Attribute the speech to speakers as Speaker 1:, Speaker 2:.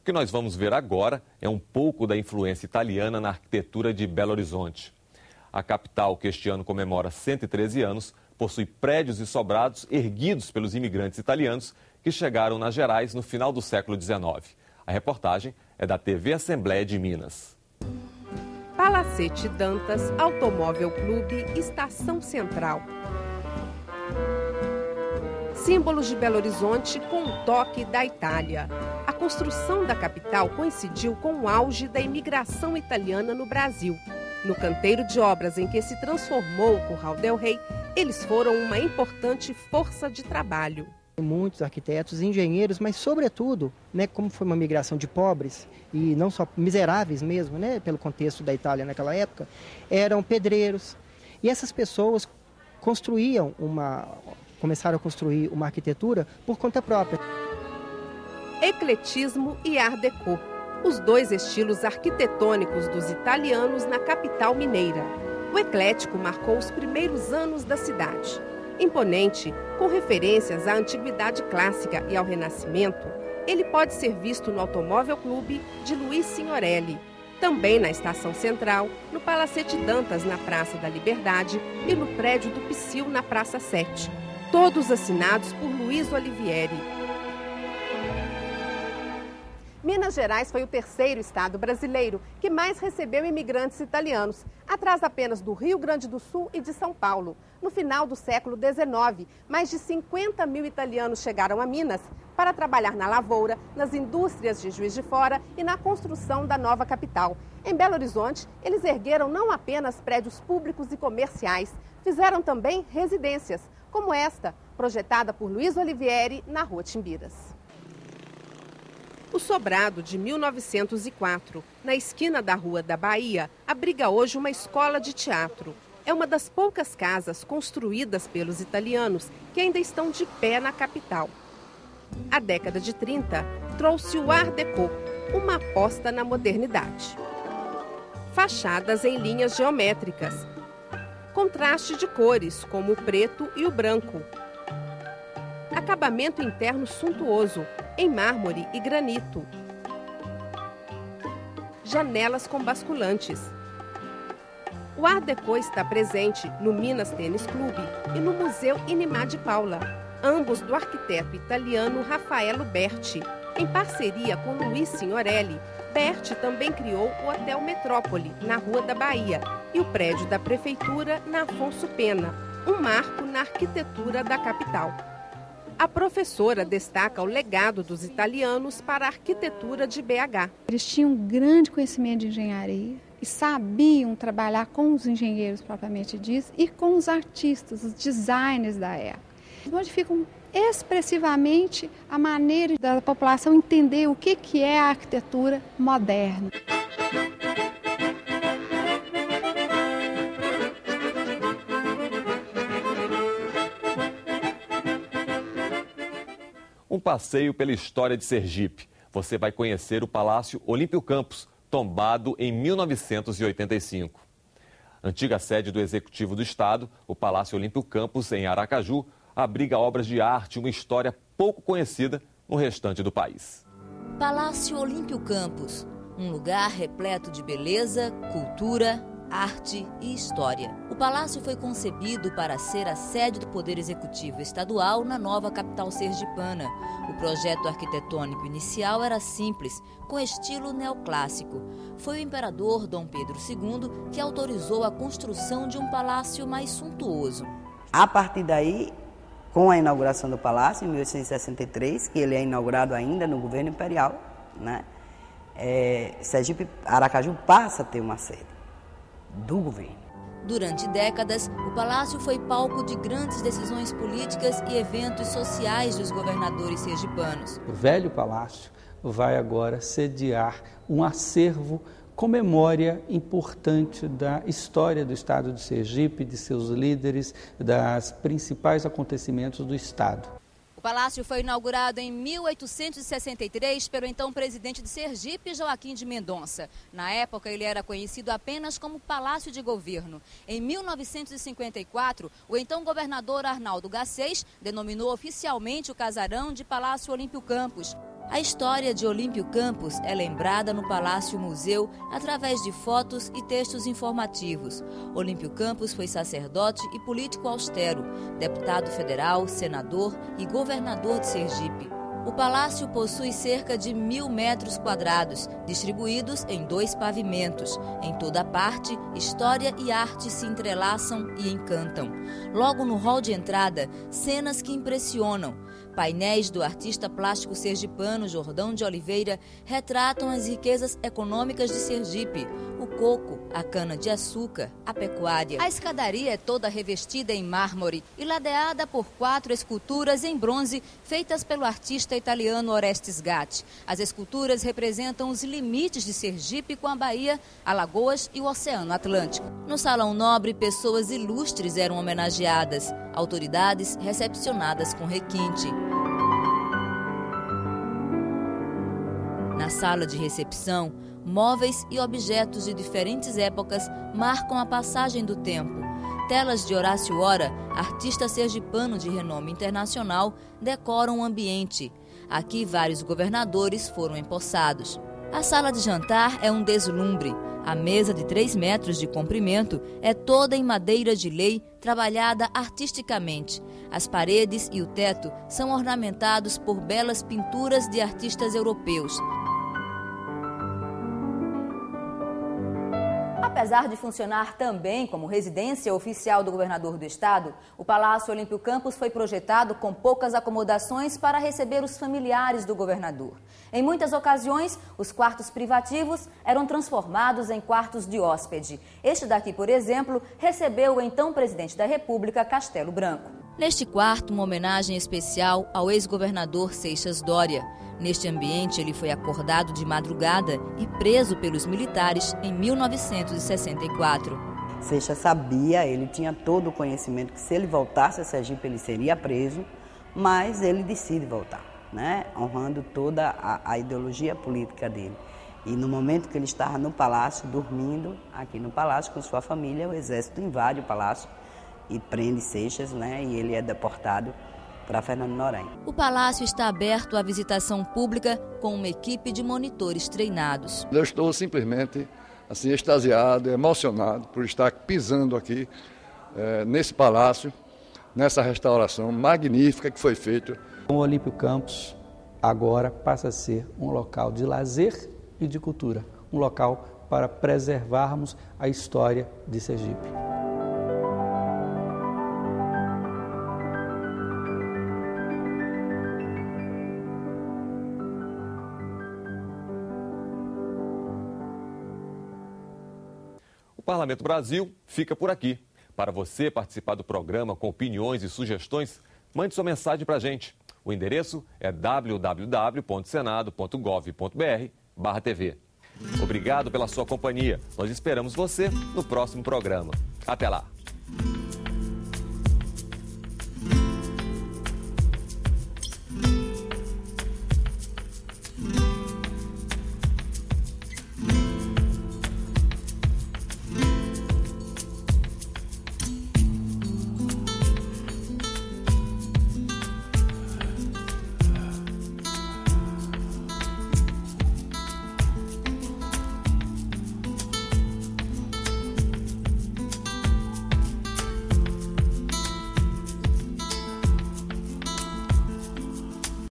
Speaker 1: que nós vamos ver agora é um pouco da influência italiana na arquitetura de Belo Horizonte. A capital, que este ano comemora 113 anos, possui prédios e sobrados erguidos pelos imigrantes italianos que chegaram nas Gerais no final do século XIX. A reportagem é da TV Assembleia de Minas.
Speaker 2: Palacete Dantas, Automóvel Clube, Estação Central. Símbolos de Belo Horizonte com o toque da Itália. A construção da capital coincidiu com o auge da imigração italiana no Brasil. No canteiro de obras em que se transformou o Curral del Rei, eles foram uma importante força de trabalho.
Speaker 3: Muitos arquitetos, engenheiros, mas sobretudo, como foi uma migração de pobres, e não só miseráveis mesmo, pelo contexto da Itália naquela época, eram pedreiros. E essas pessoas começaram a construir uma arquitetura por conta própria.
Speaker 2: Ecletismo e Art Deco, os dois estilos arquitetônicos dos italianos na capital mineira. O eclético marcou os primeiros anos da cidade. Imponente, com referências à antiguidade clássica e ao Renascimento, ele pode ser visto no Automóvel Clube de Luiz Signorelli, também na Estação Central, no Palacete Dantas, na Praça da Liberdade e no prédio do Psyll, na Praça 7. Todos assinados por Luiz Olivieri. Minas Gerais foi o terceiro estado brasileiro que mais recebeu imigrantes italianos, atrás apenas do Rio Grande do Sul e de São Paulo. No final do século XIX, mais de 50 mil italianos chegaram a Minas para trabalhar na lavoura, nas indústrias de Juiz de Fora e na construção da nova capital. Em Belo Horizonte, eles ergueram não apenas prédios públicos e comerciais, fizeram também residências, como esta, projetada por Luiz Olivieri na Rua Timbiras. O sobrado de 1904, na esquina da Rua da Bahia, abriga hoje uma escola de teatro. É uma das poucas casas construídas pelos italianos que ainda estão de pé na capital. A década de 30 trouxe o Art Deco, uma aposta na modernidade. Fachadas em linhas geométricas. Contraste de cores, como o preto e o branco. Acabamento interno suntuoso, em mármore e granito. Janelas com basculantes. O Art Deco está presente no Minas Tênis Clube e no Museu Inimá de Paula, ambos do arquiteto italiano Raffaello Berti. Em parceria com Luiz Signorelli, Berti também criou o Hotel Metrópole, na Rua da Bahia, e o prédio da Prefeitura na Afonso Pena, um marco na arquitetura da capital. A professora destaca o legado dos italianos para a arquitetura de BH.
Speaker 4: Eles tinham um grande conhecimento de engenharia e sabiam trabalhar com os engenheiros propriamente disso e com os artistas, os designers da época. Modificam expressivamente a maneira da população entender o que é a arquitetura moderna.
Speaker 1: Um passeio pela história de Sergipe. Você vai conhecer o Palácio Olímpio Campos, tombado em 1985. Antiga sede do Executivo do Estado, o Palácio Olímpio Campos, em Aracaju, abriga obras de arte e uma história pouco conhecida no restante do país.
Speaker 5: Palácio Olímpio Campos, um lugar repleto de beleza, cultura, arte e história. O palácio foi concebido para ser a sede do Poder Executivo Estadual na nova capital sergipana. O projeto arquitetônico inicial era simples, com estilo neoclássico. Foi o imperador Dom Pedro II que autorizou a construção de um palácio mais suntuoso.
Speaker 6: A partir daí, com a inauguração do palácio, em 1863, que ele é inaugurado ainda no governo imperial, Sergipe, Aracaju passa a ter uma sede do governo.
Speaker 5: Durante décadas, o palácio foi palco de grandes decisões políticas e eventos sociais dos governadores sergipanos.
Speaker 7: O velho palácio vai agora sediar um acervo com memória importante da história do estado de Sergipe, de seus líderes, dos principais acontecimentos do estado.
Speaker 5: O palácio foi inaugurado em 1863 pelo então presidente de Sergipe, Joaquim de Mendonça. Na época, ele era conhecido apenas como Palácio de Governo. Em 1954, o então governador Arnaldo Garcês denominou oficialmente o casarão de Palácio Olímpio Campos. A história de Olímpio Campos é lembrada no Palácio Museu através de fotos e textos informativos. Olímpio Campos foi sacerdote e político austero, deputado federal, senador e governador de Sergipe. O palácio possui cerca de 1.000 metros quadrados, distribuídos em 2 pavimentos. Em toda parte, história e arte se entrelaçam e encantam. Logo no hall de entrada, cenas que impressionam. Painéis do artista plástico sergipano Jordão de Oliveira retratam as riquezas econômicas de Sergipe, o coco, a cana-de-açúcar, a pecuária. A escadaria é toda revestida em mármore e ladeada por 4 esculturas em bronze feitas pelo artista italiano Orestes Gatti. As esculturas representam os limites de Sergipe com a Bahia, Alagoas e o Oceano Atlântico. No Salão Nobre, pessoas ilustres eram homenageadas, autoridades recepcionadas com requinte. Na sala de recepção, móveis e objetos de diferentes épocas marcam a passagem do tempo. Telas de Horácio Ora, artista sergipano de renome internacional, decoram o ambiente. Aqui, vários governadores foram empossados. A sala de jantar é um deslumbre. A mesa de 3 metros de comprimento é toda em madeira de lei, trabalhada artisticamente. As paredes e o teto são ornamentados por belas pinturas de artistas europeus.
Speaker 8: Apesar de funcionar também como residência oficial do governador do estado, o Palácio Olímpio Campos foi projetado com poucas acomodações para receber os familiares do governador. Em muitas ocasiões, os quartos privativos eram transformados em quartos de hóspede. Este daqui, por exemplo, recebeu o então presidente da República, Castelo Branco.
Speaker 5: Neste quarto, uma homenagem especial ao ex-governador Seixas Dória. Neste ambiente, ele foi acordado de madrugada e preso pelos militares em 1964.
Speaker 6: Seixas sabia, ele tinha todo o conhecimento que se ele voltasse a Sergipe ele seria preso, mas ele decide voltar, né? Honrando toda a ideologia política dele. E no momento que ele estava no palácio, dormindo aqui no palácio com sua família, o exército invade o palácio e prende Seixas, né? E ele é deportado para Fernando Noronha.
Speaker 5: O palácio está aberto à visitação pública com uma equipe de monitores treinados.
Speaker 9: Eu estou simplesmente assim, extasiado, emocionado por estar pisando aqui nesse palácio, nessa restauração magnífica que foi feita.
Speaker 7: O Olímpio Campos agora passa a ser um local de lazer e de cultura, um local para preservarmos a história de Sergipe.
Speaker 1: O Parlamento Brasil fica por aqui. Para você participar do programa com opiniões e sugestões, mande sua mensagem para a gente. O endereço é www.senado.gov.br/TV. Obrigado pela sua companhia. Nós esperamos você no próximo programa. Até lá!